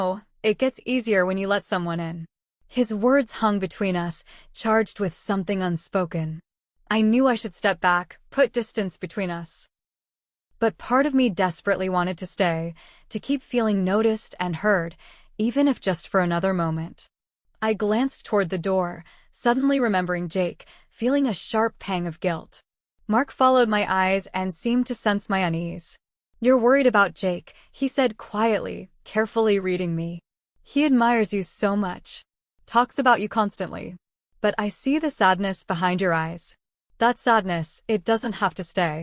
Oh, it gets easier when you let someone in. His words hung between us, charged with something unspoken. I knew I should step back, put distance between us. But part of me desperately wanted to stay, to keep feeling noticed and heard, even if just for another moment. I glanced toward the door, suddenly remembering Jake, feeling a sharp pang of guilt. Mark followed my eyes and seemed to sense my unease. "You're worried about Jake," he said quietly, carefully reading me. "He admires you so much. Talks about you constantly. But I see the sadness behind your eyes. That sadness, it doesn't have to stay."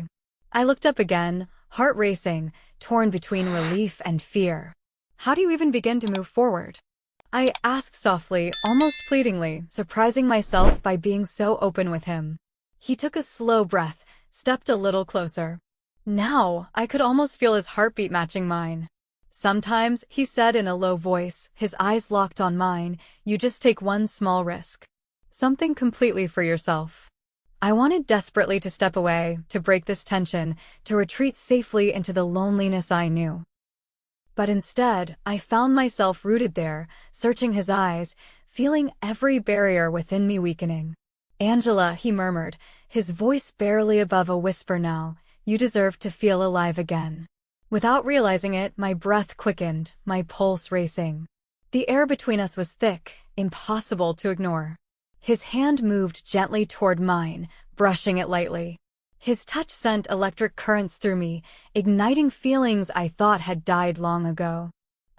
I looked up again, heart racing, torn between relief and fear. "How do you even begin to move forward?" I asked softly, almost pleadingly, surprising myself by being so open with him. He took a slow breath, stepped a little closer. Now, I could almost feel his heartbeat matching mine. "Sometimes," he said in a low voice, his eyes locked on mine, "you just take one small risk. Something completely for yourself." I wanted desperately to step away, to break this tension, to retreat safely into the loneliness I knew. But instead, I found myself rooted there, searching his eyes, feeling every barrier within me weakening. "Angela," he murmured, his voice barely above a whisper now, "you deserve to feel alive again." Without realizing it, my breath quickened, my pulse racing. The air between us was thick, impossible to ignore. His hand moved gently toward mine, brushing it lightly. His touch sent electric currents through me, igniting feelings I thought had died long ago.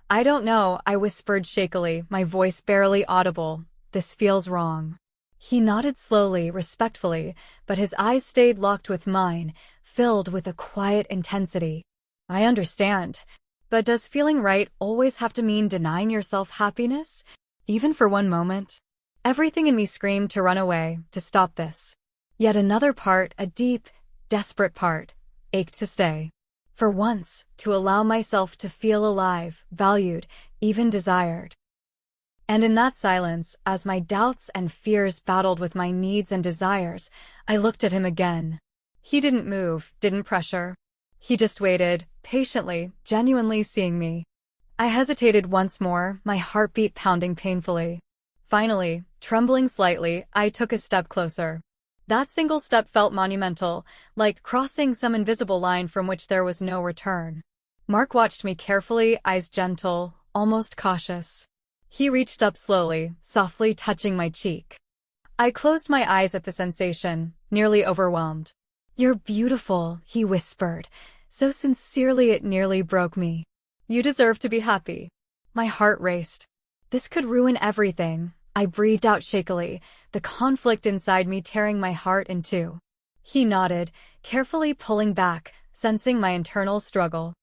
"I don't know," I whispered shakily, my voice barely audible. "This feels wrong." He nodded slowly, respectfully, but his eyes stayed locked with mine, filled with a quiet intensity. "I understand. But does feeling right always have to mean denying yourself happiness? Even for one moment?" Everything in me screamed to run away, to stop this. Yet another part, a deep, desperate part, ached to stay. For once, to allow myself to feel alive, valued, even desired. And in that silence, as my doubts and fears battled with my needs and desires, I looked at him again. He didn't move, didn't pressure. He just waited, patiently, genuinely seeing me. I hesitated once more, my heartbeat pounding painfully. Finally, trembling slightly, I took a step closer. That single step felt monumental, like crossing some invisible line from which there was no return. Mark watched me carefully, eyes gentle, almost cautious. He reached up slowly, softly touching my cheek. I closed my eyes at the sensation, nearly overwhelmed. "You're beautiful," he whispered, so sincerely it nearly broke me. "You deserve to be happy." My heart raced. This could ruin everything. I breathed out shakily, the conflict inside me tearing my heart in two. He nodded, carefully pulling back, sensing my internal struggle.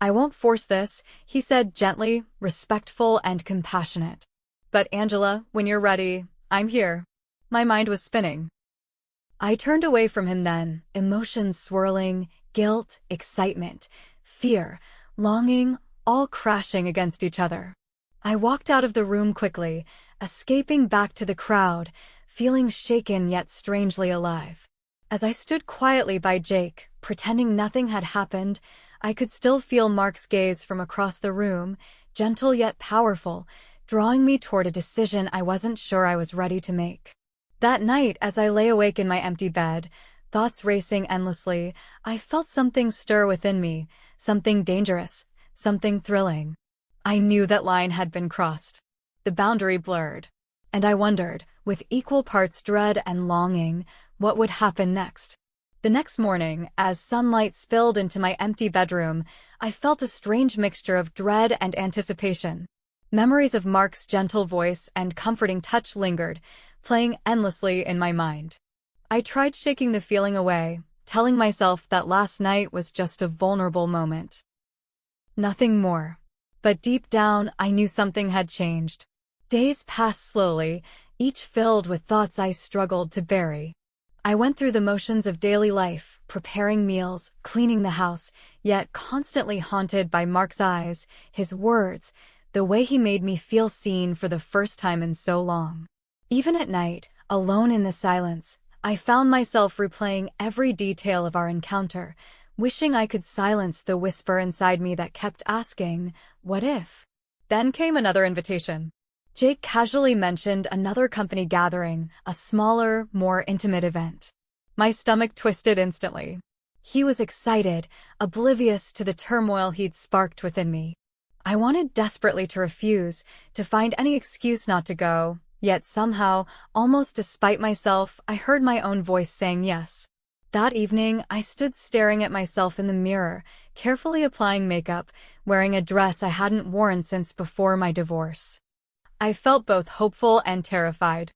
"I won't force this," he said gently, respectful and compassionate. "But Angela, when you're ready, I'm here." My mind was spinning. I turned away from him then, emotions swirling, guilt, excitement, fear, longing, all crashing against each other. I walked out of the room quickly, escaping back to the crowd, feeling shaken yet strangely alive. As I stood quietly by Jake, pretending nothing had happened, I could still feel Mark's gaze from across the room, gentle yet powerful, drawing me toward a decision I wasn't sure I was ready to make. That night, as I lay awake in my empty bed, thoughts racing endlessly, I felt something stir within me, something dangerous, something thrilling. I knew that line had been crossed. The boundary blurred. And I wondered, with equal parts dread and longing, what would happen next. The next morning, as sunlight spilled into my empty bedroom, I felt a strange mixture of dread and anticipation. Memories of Mark's gentle voice and comforting touch lingered, playing endlessly in my mind. I tried shaking the feeling away, telling myself that last night was just a vulnerable moment. Nothing more. But deep down, I knew something had changed. Days passed slowly, each filled with thoughts I struggled to bury. I went through the motions of daily life, preparing meals, cleaning the house, yet constantly haunted by Mark's eyes, his words, the way he made me feel seen for the first time in so long. Even at night, alone in the silence, I found myself replaying every detail of our encounter, wishing I could silence the whisper inside me that kept asking, "What if?" Then came another invitation. Jake casually mentioned another company gathering, a smaller, more intimate event. My stomach twisted instantly. He was excited, oblivious to the turmoil he'd sparked within me. I wanted desperately to refuse, to find any excuse not to go, yet somehow, almost despite myself, I heard my own voice saying yes. That evening, I stood staring at myself in the mirror, carefully applying makeup, wearing a dress I hadn't worn since before my divorce. I felt both hopeful and terrified.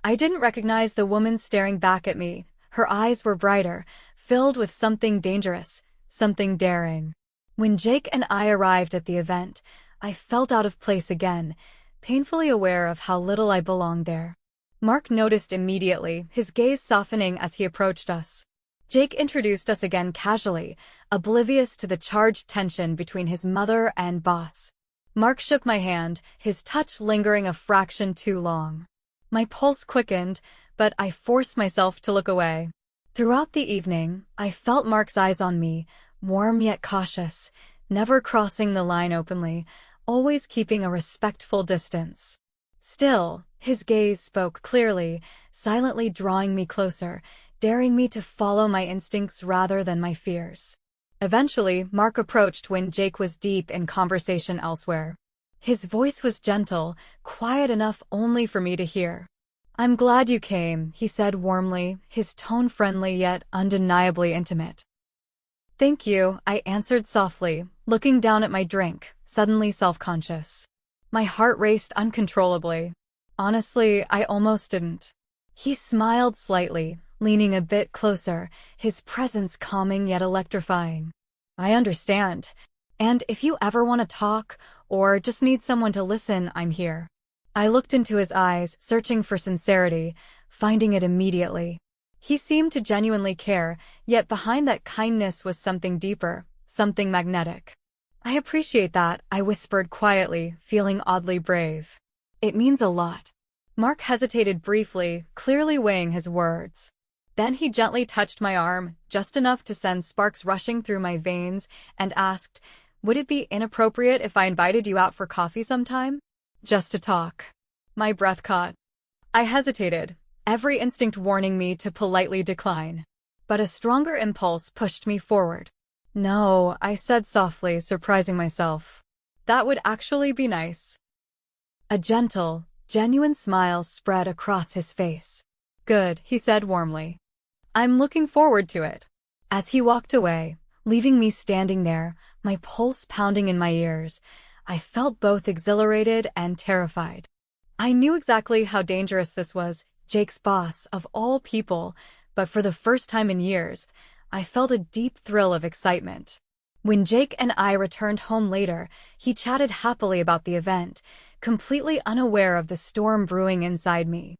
I didn't recognize the woman staring back at me. Her eyes were brighter, filled with something dangerous, something daring. When Jake and I arrived at the event, I felt out of place again, painfully aware of how little I belonged there. Mark noticed immediately, his gaze softening as he approached us. Jake introduced us again casually, oblivious to the charged tension between his mother and boss. Mark shook my hand, his touch lingering a fraction too long. My pulse quickened, but I forced myself to look away. Throughout the evening, I felt Mark's eyes on me, warm yet cautious, never crossing the line openly, always keeping a respectful distance. Still, his gaze spoke clearly, silently drawing me closer, daring me to follow my instincts rather than my fears. Eventually, Mark approached when Jake was deep in conversation elsewhere. His voice was gentle, quiet enough only for me to hear. "I'm glad you came," he said warmly, his tone friendly yet undeniably intimate. "Thank you," I answered softly, looking down at my drink, suddenly self-conscious. My heart raced uncontrollably. Honestly, I almost didn't. He smiled slightly, leaning a bit closer, his presence calming yet electrifying. "I understand. And if you ever want to talk, or just need someone to listen, I'm here." I looked into his eyes, searching for sincerity, finding it immediately. He seemed to genuinely care, yet behind that kindness was something deeper, something magnetic. "I appreciate that," I whispered quietly, feeling oddly brave. "It means a lot." Mark hesitated briefly, clearly weighing his words. Then he gently touched my arm, just enough to send sparks rushing through my veins, and asked, "Would it be inappropriate if I invited you out for coffee sometime? Just to talk?" My breath caught. I hesitated, every instinct warning me to politely decline. But a stronger impulse pushed me forward. "No," I said softly, surprising myself. "That would actually be nice." A gentle, genuine smile spread across his face. "Good," he said warmly. "I'm looking forward to it." As he walked away, leaving me standing there, my pulse pounding in my ears, I felt both exhilarated and terrified. I knew exactly how dangerous this was, Jake's boss, of all people, but for the first time in years, I felt a deep thrill of excitement. When Jake and I returned home later, he chatted happily about the event, completely unaware of the storm brewing inside me.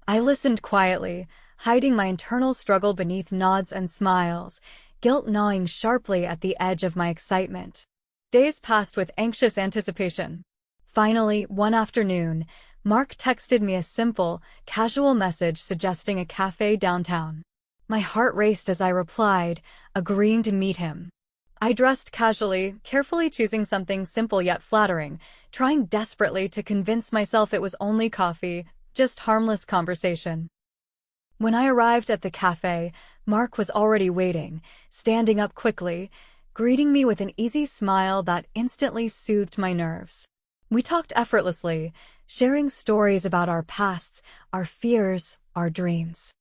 I listened quietly, hiding my internal struggle beneath nods and smiles, guilt gnawing sharply at the edge of my excitement. Days passed with anxious anticipation. Finally, one afternoon, Mark texted me a simple, casual message suggesting a cafe downtown. My heart raced as I replied, agreeing to meet him. I dressed casually, carefully choosing something simple yet flattering, trying desperately to convince myself it was only coffee, just harmless conversation. When I arrived at the cafe, Mark was already waiting, standing up quickly, greeting me with an easy smile that instantly soothed my nerves. We talked effortlessly, sharing stories about our pasts, our fears, our dreams.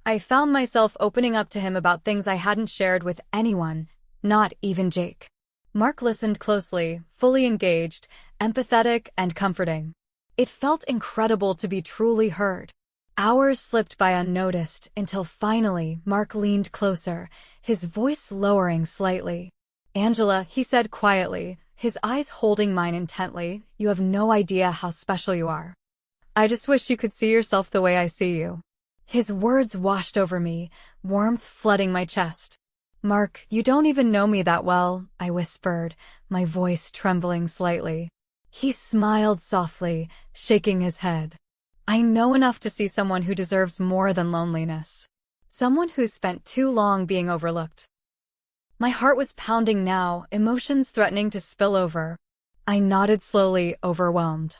I found myself opening up to him about things I hadn't shared with anyone, not even Jake. Mark listened closely, fully engaged, empathetic and comforting. It felt incredible to be truly heard. Hours slipped by unnoticed until finally Mark leaned closer, his voice lowering slightly. "Angela," he said quietly, his eyes holding mine intently, "you have no idea how special you are. I just wish you could see yourself the way I see you." His words washed over me, warmth flooding my chest. "Mark, you don't even know me that well," I whispered, my voice trembling slightly. He smiled softly, shaking his head. "I know enough to see someone who deserves more than loneliness. Someone who's spent too long being overlooked." My heart was pounding now, emotions threatening to spill over. I nodded slowly, overwhelmed.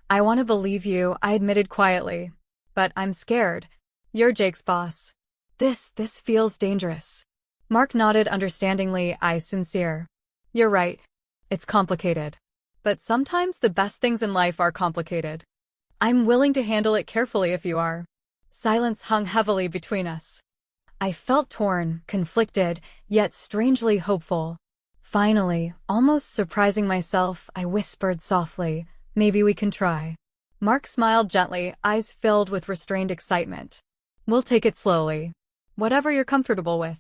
I want to believe you, I admitted quietly. But I'm scared. You're Jake's boss. This feels dangerous. Mark nodded understandingly, eyes sincere. You're right. It's complicated. But sometimes the best things in life are complicated. I'm willing to handle it carefully if you are. Silence hung heavily between us. I felt torn, conflicted, yet strangely hopeful. Finally, almost surprising myself, I whispered softly, maybe we can try. Mark smiled gently, eyes filled with restrained excitement. We'll take it slowly. Whatever you're comfortable with.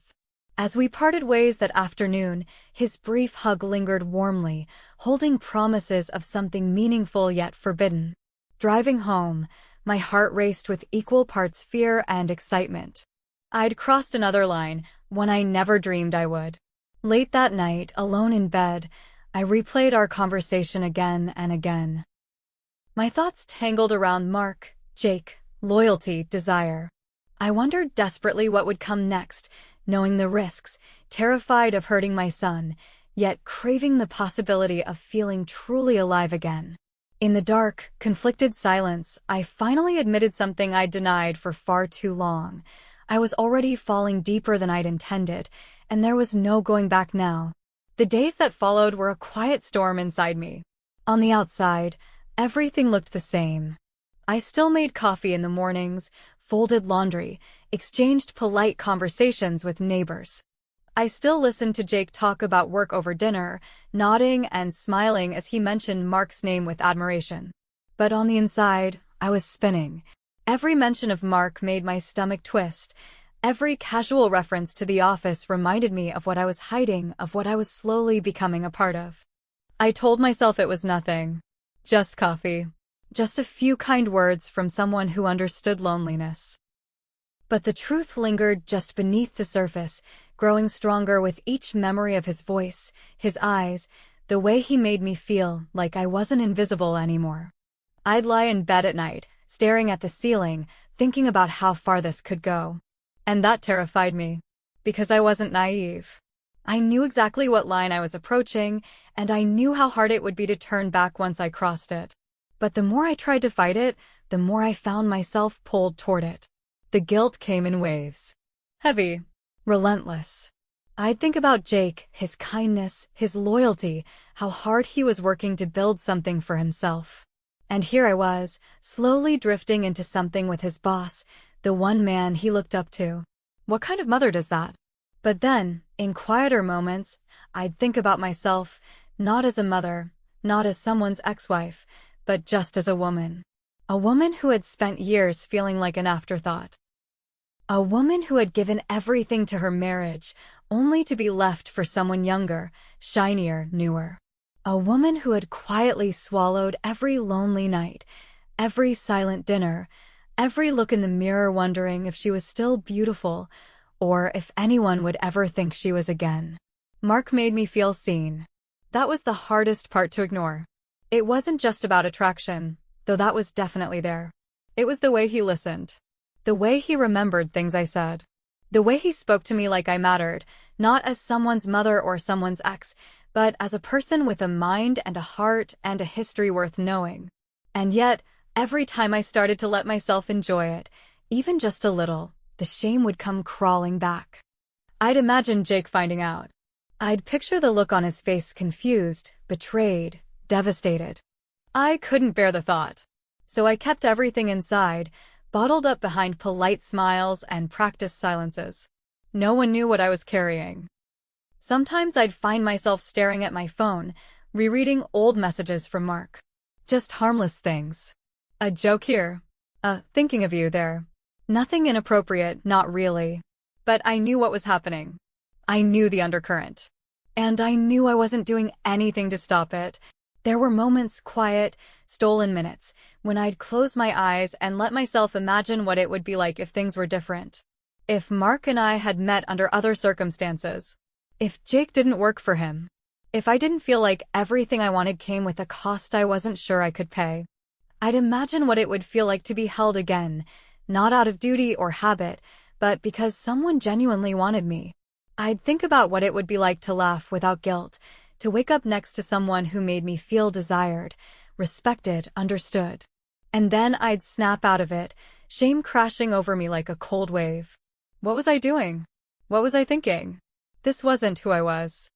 As we parted ways that afternoon, his brief hug lingered warmly, holding promises of something meaningful yet forbidden. Driving home, my heart raced with equal parts fear and excitement. I'd crossed another line, one I never dreamed I would. Late that night, alone in bed, I replayed our conversation again and again. My thoughts tangled around Mark, Jake, loyalty, desire. I wondered desperately what would come next, knowing the risks, terrified of hurting my son, yet craving the possibility of feeling truly alive again. In the dark, conflicted silence, I finally admitted something I'd denied for far too long. I was already falling deeper than I'd intended, and there was no going back now. The days that followed were a quiet storm inside me. On the outside, everything looked the same. I still made coffee in the mornings, folded laundry, exchanged polite conversations with neighbors. I still listened to Jake talk about work over dinner, nodding and smiling as he mentioned Mark's name with admiration. But on the inside, I was spinning. Every mention of Mark made my stomach twist. Every casual reference to the office reminded me of what I was hiding, of what I was slowly becoming a part of. I told myself it was nothing. Just coffee. Just a few kind words from someone who understood loneliness. But the truth lingered just beneath the surface, growing stronger with each memory of his voice, his eyes, the way he made me feel like I wasn't invisible anymore. I'd lie in bed at night, staring at the ceiling, thinking about how far this could go. And that terrified me, because I wasn't naive. I knew exactly what line I was approaching, and I knew how hard it would be to turn back once I crossed it. But the more I tried to fight it, the more I found myself pulled toward it. The guilt came in waves. Heavy. Relentless. I'd think about Jake, his kindness, his loyalty, how hard he was working to build something for himself. And here I was, slowly drifting into something with his boss, the one man he looked up to. What kind of mother does that? But then, in quieter moments, I'd think about myself, not as a mother, not as someone's ex-wife, but just as a woman. A woman who had spent years feeling like an afterthought. A woman who had given everything to her marriage, only to be left for someone younger, shinier, newer. A woman who had quietly swallowed every lonely night, every silent dinner, every look in the mirror wondering if she was still beautiful, or if anyone would ever think she was again. Mark made me feel seen. That was the hardest part to ignore. It wasn't just about attraction, though that was definitely there. It was the way he listened. The way he remembered things I said. The way he spoke to me like I mattered, not as someone's mother or someone's ex, but as a person with a mind and a heart and a history worth knowing. And yet, every time I started to let myself enjoy it, even just a little, the shame would come crawling back. I'd imagine Jake finding out. I'd picture the look on his face, confused, betrayed, devastated. I couldn't bear the thought. So I kept everything inside, bottled up behind polite smiles and practiced silences. No one knew what I was carrying. Sometimes I'd find myself staring at my phone, rereading old messages from Mark. Just harmless things. A joke here. Thinking of you there. Nothing inappropriate, not really. But I knew what was happening. I knew the undercurrent. And I knew I wasn't doing anything to stop it. There were moments, quiet, stolen minutes, when I'd close my eyes and let myself imagine what it would be like if things were different. If Mark and I had met under other circumstances. If Jake didn't work for him. If I didn't feel like everything I wanted came with a cost I wasn't sure I could pay. I'd imagine what it would feel like to be held again, not out of duty or habit, but because someone genuinely wanted me. I'd think about what it would be like to laugh without guilt, to wake up next to someone who made me feel desired, respected, understood. And then I'd snap out of it, shame crashing over me like a cold wave. What was I doing? What was I thinking? This wasn't who I was.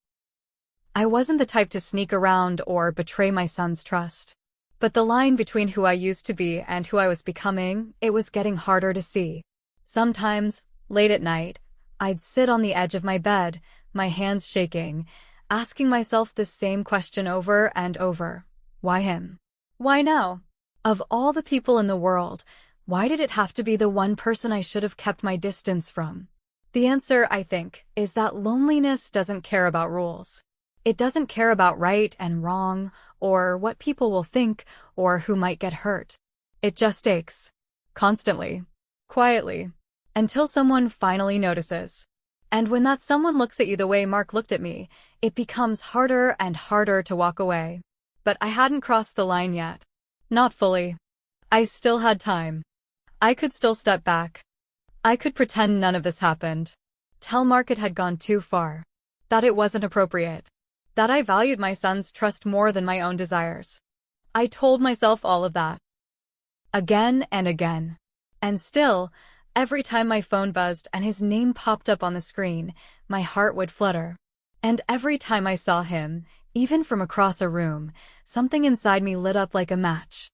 I wasn't the type to sneak around or betray my son's trust. But the line between who I used to be and who I was becoming, it was getting harder to see. Sometimes, late at night, I'd sit on the edge of my bed, my hands shaking, asking myself the same question over and over. Why him? Why now? Of all the people in the world, why did it have to be the one person I should have kept my distance from? The answer, I think, is that loneliness doesn't care about rules. It doesn't care about right and wrong, or what people will think, or who might get hurt. It just aches. Constantly. Quietly. Until someone finally notices. And when that someone looks at you the way Mark looked at me, it becomes harder and harder to walk away. But I hadn't crossed the line yet. Not fully. I still had time. I could still step back. I could pretend none of this happened. Tell Mark it had gone too far. That it wasn't appropriate. That I valued my son's trust more than my own desires. I told myself all of that. Again and again. And still, every time my phone buzzed and his name popped up on the screen, my heart would flutter. And every time I saw him, even from across a room, something inside me lit up like a match.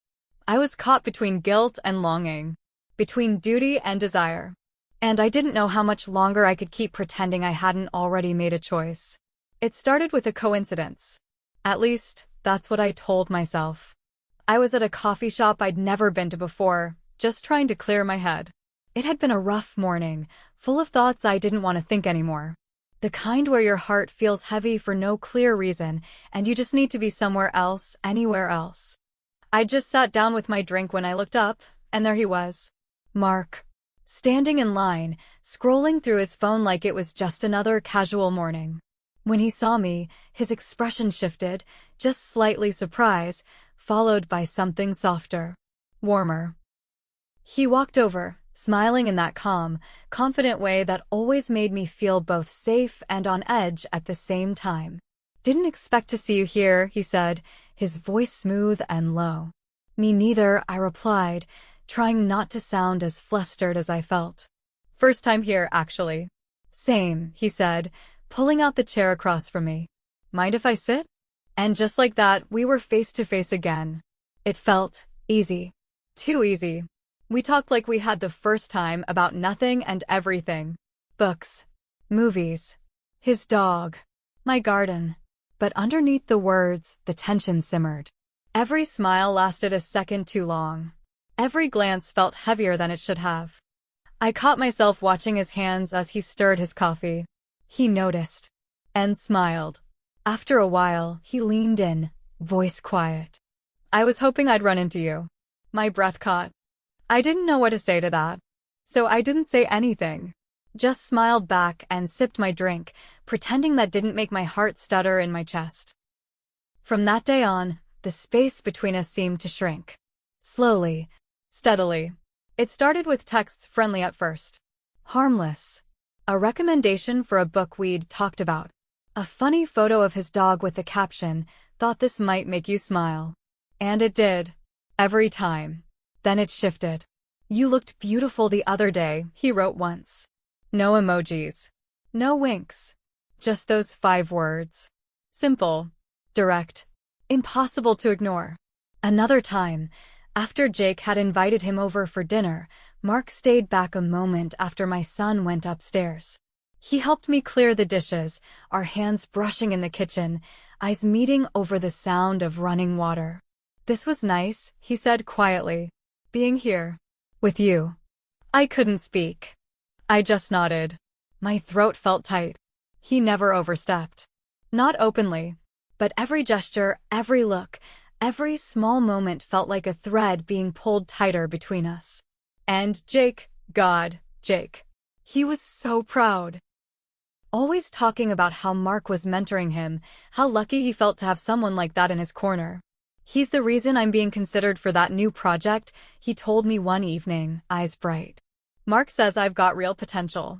I was caught between guilt and longing, between duty and desire. And I didn't know how much longer I could keep pretending I hadn't already made a choice. It started with a coincidence. At least, that's what I told myself. I was at a coffee shop I'd never been to before, just trying to clear my head. It had been a rough morning, full of thoughts I didn't want to think anymore. The kind where your heart feels heavy for no clear reason, and you just need to be somewhere else, anywhere else. I just sat down with my drink when I looked up, and there he was. Mark. Standing in line, scrolling through his phone like it was just another casual morning. When he saw me, his expression shifted, just slightly surprised, followed by something softer, warmer. He walked over, smiling in that calm, confident way that always made me feel both safe and on edge at the same time. "Didn't expect to see you here," he said, his voice smooth and low. "Me neither," I replied, trying not to sound as flustered as I felt. "First time here, actually." "Same," he said, pulling out the chair across from me. "Mind if I sit?" And just like that, we were face to face again. It felt easy. Too easy. We talked like we had the first time about nothing and everything. Books. Movies. His dog. My garden. But underneath the words, the tension simmered. Every smile lasted a second too long. Every glance felt heavier than it should have. I caught myself watching his hands as he stirred his coffee. He noticed. And smiled. After a while, he leaned in, voice quiet. "I was hoping I'd run into you." My breath caught. I didn't know what to say to that. So I didn't say anything. Just smiled back and sipped my drink, pretending that didn't make my heart stutter in my chest. From that day on, the space between us seemed to shrink. Slowly, steadily. It started with texts friendly at first. Harmless. A recommendation for a book we'd talked about. A funny photo of his dog with the caption, "Thought this might make you smile." And it did. Every time. Then it shifted. "You looked beautiful the other day," he wrote once. No emojis. No winks. Just those 5 words. Simple. Direct. Impossible to ignore. Another time, after Jake had invited him over for dinner, Mark stayed back a moment after my son went upstairs. He helped me clear the dishes, our hands brushing in the kitchen, eyes meeting over the sound of running water. "This was nice," he said quietly. "Being here. With you." I couldn't speak. I just nodded. My throat felt tight. He never overstepped. Not openly. But every gesture, every look, every small moment felt like a thread being pulled tighter between us. And Jake, God, Jake. He was so proud. Always talking about how Mark was mentoring him, how lucky he felt to have someone like that in his corner. "He's the reason I'm being considered for that new project," he told me one evening, eyes bright. "Mark says I've got real potential."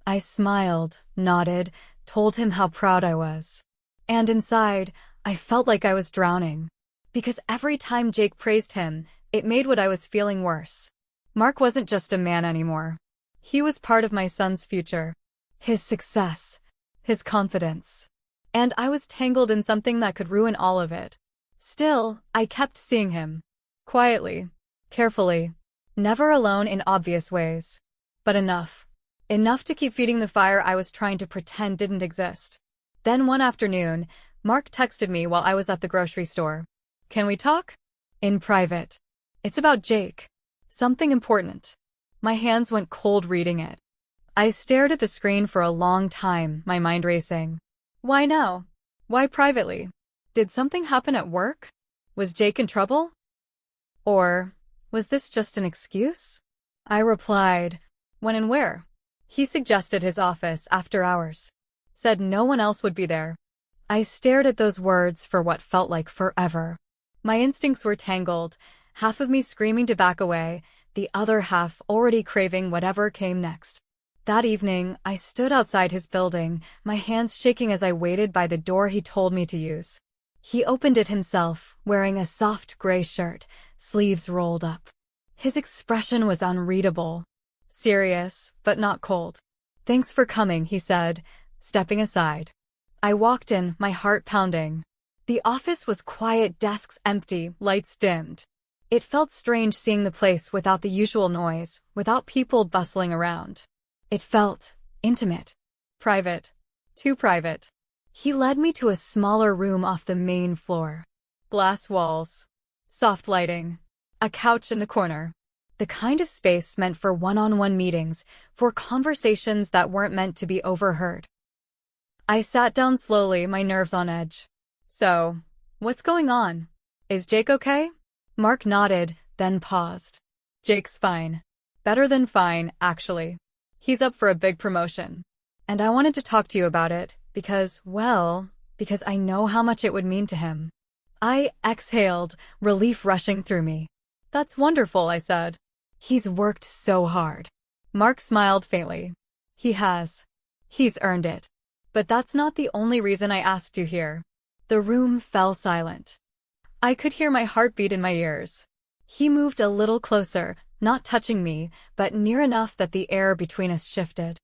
I smiled, nodded, told him how proud I was. And inside, I felt like I was drowning. Because every time Jake praised him, it made what I was feeling worse. Mark wasn't just a man anymore. He was part of my son's future. His success. His confidence. And I was tangled in something that could ruin all of it. Still, I kept seeing him. Quietly. Carefully. Never alone in obvious ways. But enough. Enough to keep feeding the fire I was trying to pretend didn't exist. Then one afternoon, Mark texted me while I was at the grocery store. Can we talk? In private. It's about Jake. Something important. My hands went cold reading it. I stared at the screen for a long time, my mind racing. Why now? Why privately? Did something happen at work? Was Jake in trouble? Or was this just an excuse? I replied, when and where? He suggested his office after hours. Said no one else would be there. I stared at those words for what felt like forever. My instincts were tangled, half of me screaming to back away, the other half already craving whatever came next. That evening, I stood outside his building, my hands shaking as I waited by the door he told me to use. He opened it himself, wearing a soft gray shirt, sleeves rolled up. His expression was unreadable. Serious, but not cold. Thanks for coming, he said, stepping aside. I walked in, my heart pounding. The office was quiet, desks empty, lights dimmed. It felt strange seeing the place without the usual noise, without people bustling around. It felt intimate. Private. Too private. He led me to a smaller room off the main floor. Glass walls. Soft lighting. A couch in the corner. The kind of space meant for one-on-one meetings, for conversations that weren't meant to be overheard. I sat down slowly, my nerves on edge. So, what's going on? Is Jake okay? Mark nodded, then paused. Jake's fine. Better than fine, actually. He's up for a big promotion. And I wanted to talk to you about it, because I know how much it would mean to him. I exhaled, relief rushing through me. That's wonderful, I said. He's worked so hard. Mark smiled faintly. He has. He's earned it. But that's not the only reason I asked you here. The room fell silent. I could hear my heartbeat in my ears. He moved a little closer, not touching me, but near enough that the air between us shifted.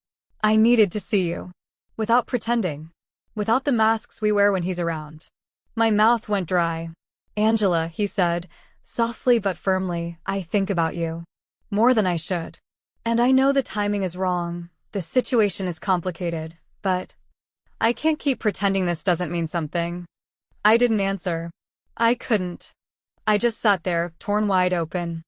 I needed to see you. Without pretending. Without the masks we wear when he's around. My mouth went dry. Angela, he said, softly but firmly, I think about you. More than I should. And I know the timing is wrong, the situation is complicated, but I can't keep pretending this doesn't mean something. I didn't answer. I couldn't. I just sat there, torn wide open.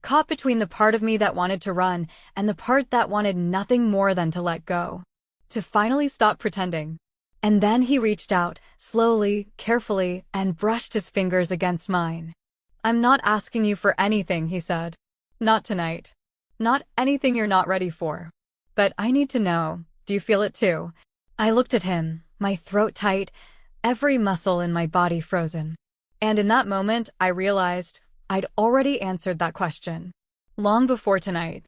Caught between the part of me that wanted to run and the part that wanted nothing more than to let go. To finally stop pretending. And then he reached out, slowly, carefully, and brushed his fingers against mine. I'm not asking you for anything, he said. Not tonight. Not anything you're not ready for. But I need to know, do you feel it too? I looked at him, my throat tight, every muscle in my body frozen. And in that moment, I realized I'd already answered that question. Long before tonight.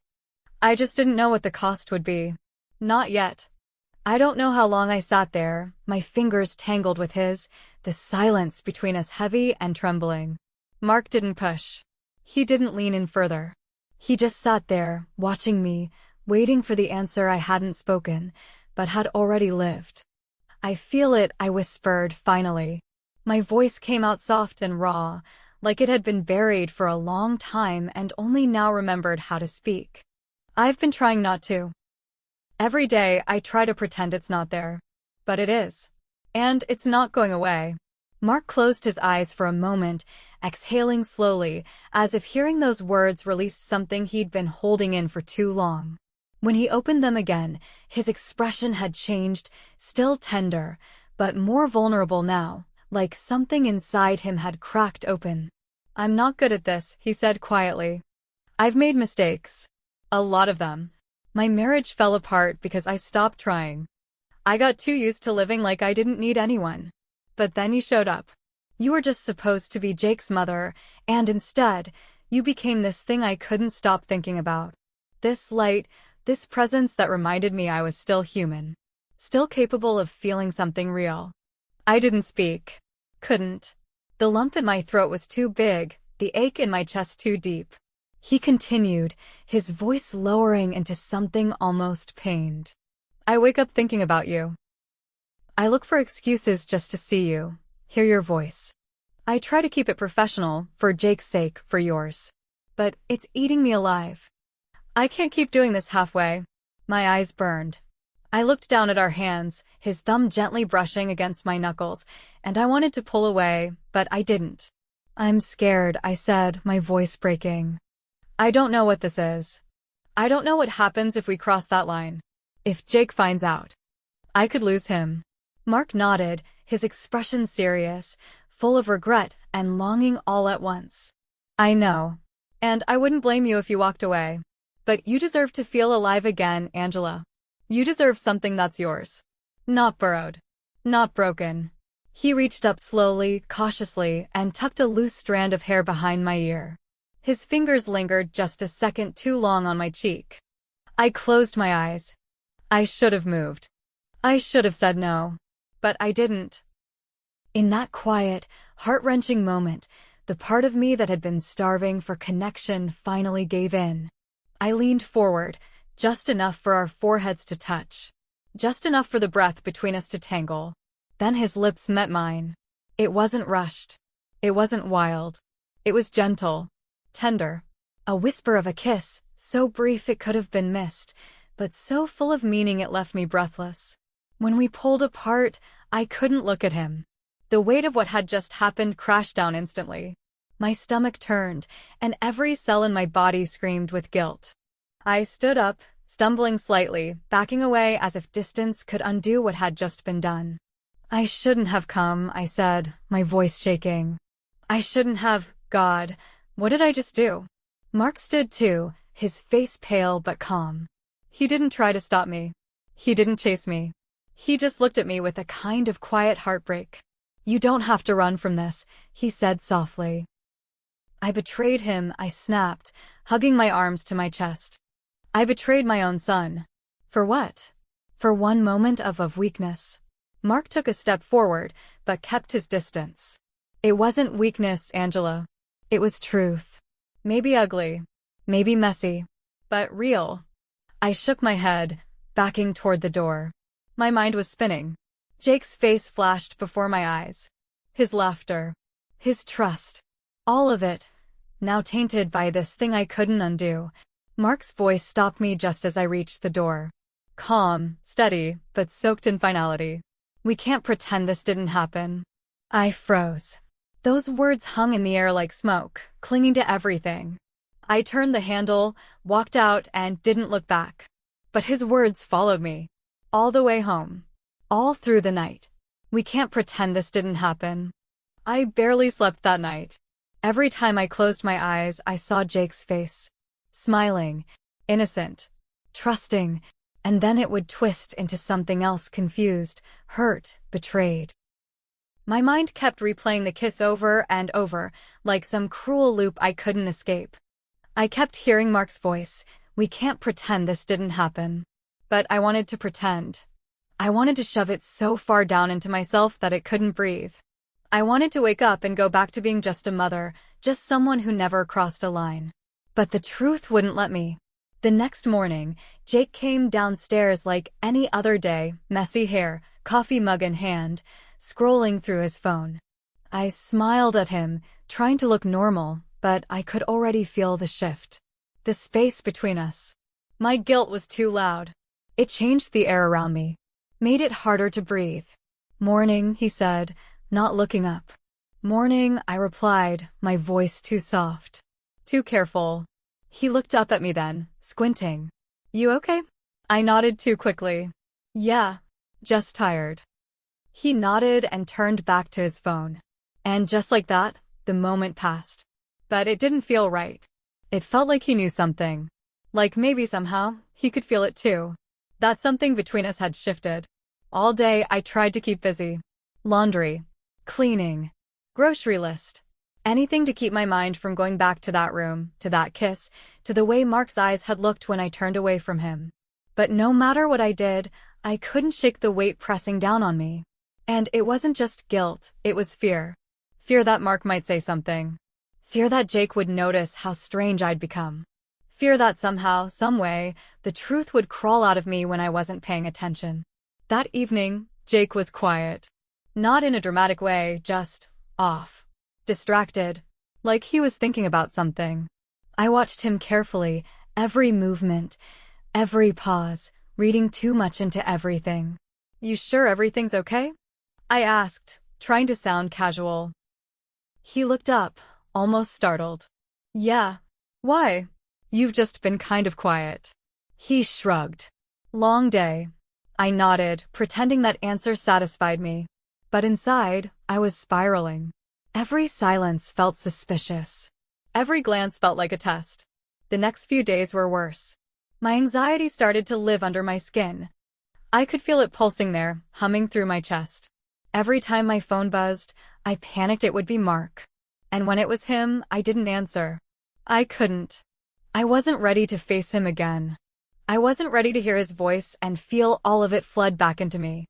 I just didn't know what the cost would be. Not yet. I don't know how long I sat there, my fingers tangled with his, the silence between us heavy and trembling. Mark didn't push. He didn't lean in further. He just sat there, watching me, waiting for the answer I hadn't spoken, but had already lived. I feel it, I whispered, finally. My voice came out soft and raw, like it had been buried for a long time and only now remembered how to speak. I've been trying not to. Every day I try to pretend it's not there. But it is. And it's not going away. Mark closed his eyes for a moment, exhaling slowly, as if hearing those words released something he'd been holding in for too long. When he opened them again, his expression had changed, still tender, but more vulnerable now, like something inside him had cracked open. I'm not good at this, he said quietly. I've made mistakes. A lot of them. My marriage fell apart because I stopped trying. I got too used to living like I didn't need anyone. But then you showed up. You were just supposed to be Jake's mother, and instead, you became this thing I couldn't stop thinking about. This light, this presence that reminded me I was still human. Still capable of feeling something real. I didn't speak. Couldn't. The lump in my throat was too big, the ache in my chest too deep. He continued, his voice lowering into something almost pained. I wake up thinking about you. I look for excuses just to see you, hear your voice. I try to keep it professional, for Jake's sake, for yours. But it's eating me alive. I can't keep doing this halfway. My eyes burned. I looked down at our hands, his thumb gently brushing against my knuckles, and I wanted to pull away, but I didn't. I'm scared, I said, my voice breaking. I don't know what this is. I don't know what happens if we cross that line. If Jake finds out. I could lose him. Mark nodded, his expression serious, full of regret and longing all at once. I know. And I wouldn't blame you if you walked away. But you deserve to feel alive again, Angela. You deserve something that's yours. Not borrowed. Not broken. He reached up slowly, cautiously, and tucked a loose strand of hair behind my ear. His fingers lingered just a second too long on my cheek. I closed my eyes. I should have moved. I should have said no. But I didn't. In that quiet, heart-wrenching moment, the part of me that had been starving for connection finally gave in. I leaned forward, just enough for our foreheads to touch. Just enough for the breath between us to tangle. Then his lips met mine. It wasn't rushed. It wasn't wild. It was gentle. Tender. A whisper of a kiss, so brief it could have been missed, but so full of meaning it left me breathless. When we pulled apart, I couldn't look at him. The weight of what had just happened crashed down instantly. My stomach turned, and every cell in my body screamed with guilt. I stood up, stumbling slightly, backing away as if distance could undo what had just been done. I shouldn't have come, I said, my voice shaking. I shouldn't have, God. What did I just do? Mark stood too, his face pale but calm. He didn't try to stop me. He didn't chase me. He just looked at me with a kind of quiet heartbreak. You don't have to run from this, he said softly. I betrayed him, I snapped, hugging my arms to my chest. I betrayed my own son. For what? For one moment of weakness. Mark took a step forward, but kept his distance. It wasn't weakness, Angela. It was truth. Maybe ugly. Maybe messy. But real. I shook my head, backing toward the door. My mind was spinning. Jake's face flashed before my eyes. His laughter. His trust. All of it. Now tainted by this thing I couldn't undo. Mark's voice stopped me just as I reached the door. Calm, steady, but soaked in finality. We can't pretend this didn't happen. I froze. Those words hung in the air like smoke, clinging to everything. I turned the handle, walked out, and didn't look back. But his words followed me. All the way home. All through the night. We can't pretend this didn't happen. I barely slept that night. Every time I closed my eyes, I saw Jake's face. Smiling, innocent, trusting, and then it would twist into something else, confused, hurt, betrayed. My mind kept replaying the kiss over and over, like some cruel loop I couldn't escape. I kept hearing Mark's voice, we can't pretend this didn't happen. But I wanted to pretend. I wanted to shove it so far down into myself that it couldn't breathe. I wanted to wake up and go back to being just a mother, just someone who never crossed a line. But the truth wouldn't let me. The next morning, Jake came downstairs like any other day, messy hair, coffee mug in hand, scrolling through his phone. I smiled at him, trying to look normal, but I could already feel the shift. The space between us. My guilt was too loud. It changed the air around me. Made it harder to breathe. Morning, he said, not looking up. Morning, I replied, my voice too soft. Too careful. He looked up at me then, squinting. You okay? I nodded too quickly. Yeah, just tired. He nodded and turned back to his phone. And just like that, the moment passed. But it didn't feel right. It felt like he knew something. Like maybe somehow, he could feel it too. That something between us had shifted. All day I tried to keep busy. Laundry. Cleaning. Grocery list. Anything to keep my mind from going back to that room, to that kiss, to the way Mark's eyes had looked when I turned away from him. But no matter what I did, I couldn't shake the weight pressing down on me. And it wasn't just guilt, it was fear. Fear that Mark might say something. Fear that Jake would notice how strange I'd become. Fear that somehow, someway, the truth would crawl out of me when I wasn't paying attention. That evening, Jake was quiet. Not in a dramatic way, just off. Distracted. Like he was thinking about something. I watched him carefully, every movement, every pause, reading too much into everything. "You sure everything's okay?" I asked, trying to sound casual. He looked up, almost startled. "Yeah. Why? You've just been kind of quiet." He shrugged. "Long day." I nodded, pretending that answer satisfied me. But inside, I was spiraling. Every silence felt suspicious. Every glance felt like a test. The next few days were worse. My anxiety started to live under my skin. I could feel it pulsing there, humming through my chest. Every time my phone buzzed, I panicked it would be Mark. And when it was him, I didn't answer. I couldn't. I wasn't ready to face him again. I wasn't ready to hear his voice and feel all of it flood back into me.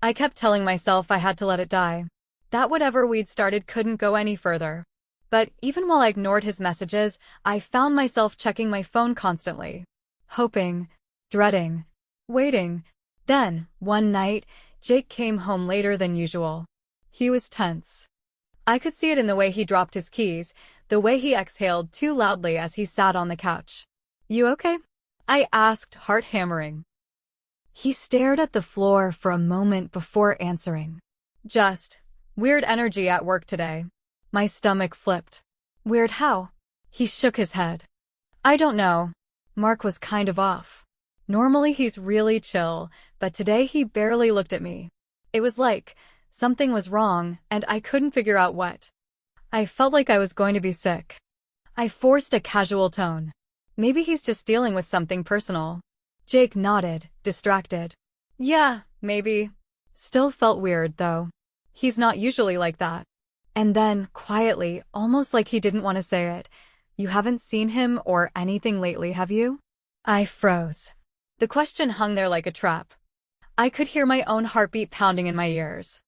I kept telling myself I had to let it die. That whatever we'd started couldn't go any further. But even while I ignored his messages, I found myself checking my phone constantly. Hoping, dreading, waiting. Then, one night, Jake came home later than usual. He was tense. I could see it in the way he dropped his keys, the way he exhaled too loudly as he sat on the couch. "You okay?" I asked, heart hammering. He stared at the floor for a moment before answering. "Just weird energy at work today." My stomach flipped. "Weird how?" He shook his head. "I don't know. Mark was kind of off. Normally he's really chill, but today he barely looked at me. It was like something was wrong, and I couldn't figure out what. I felt like I was going to be sick." I forced a casual tone. "Maybe he's just dealing with something personal." Jake nodded, distracted. "Yeah, maybe." Still felt weird, though. He's not usually like that. And then, quietly, almost like he didn't want to say it, "You haven't seen him or anything lately, have you?" I froze. The question hung there like a trap. I could hear my own heartbeat pounding in my ears.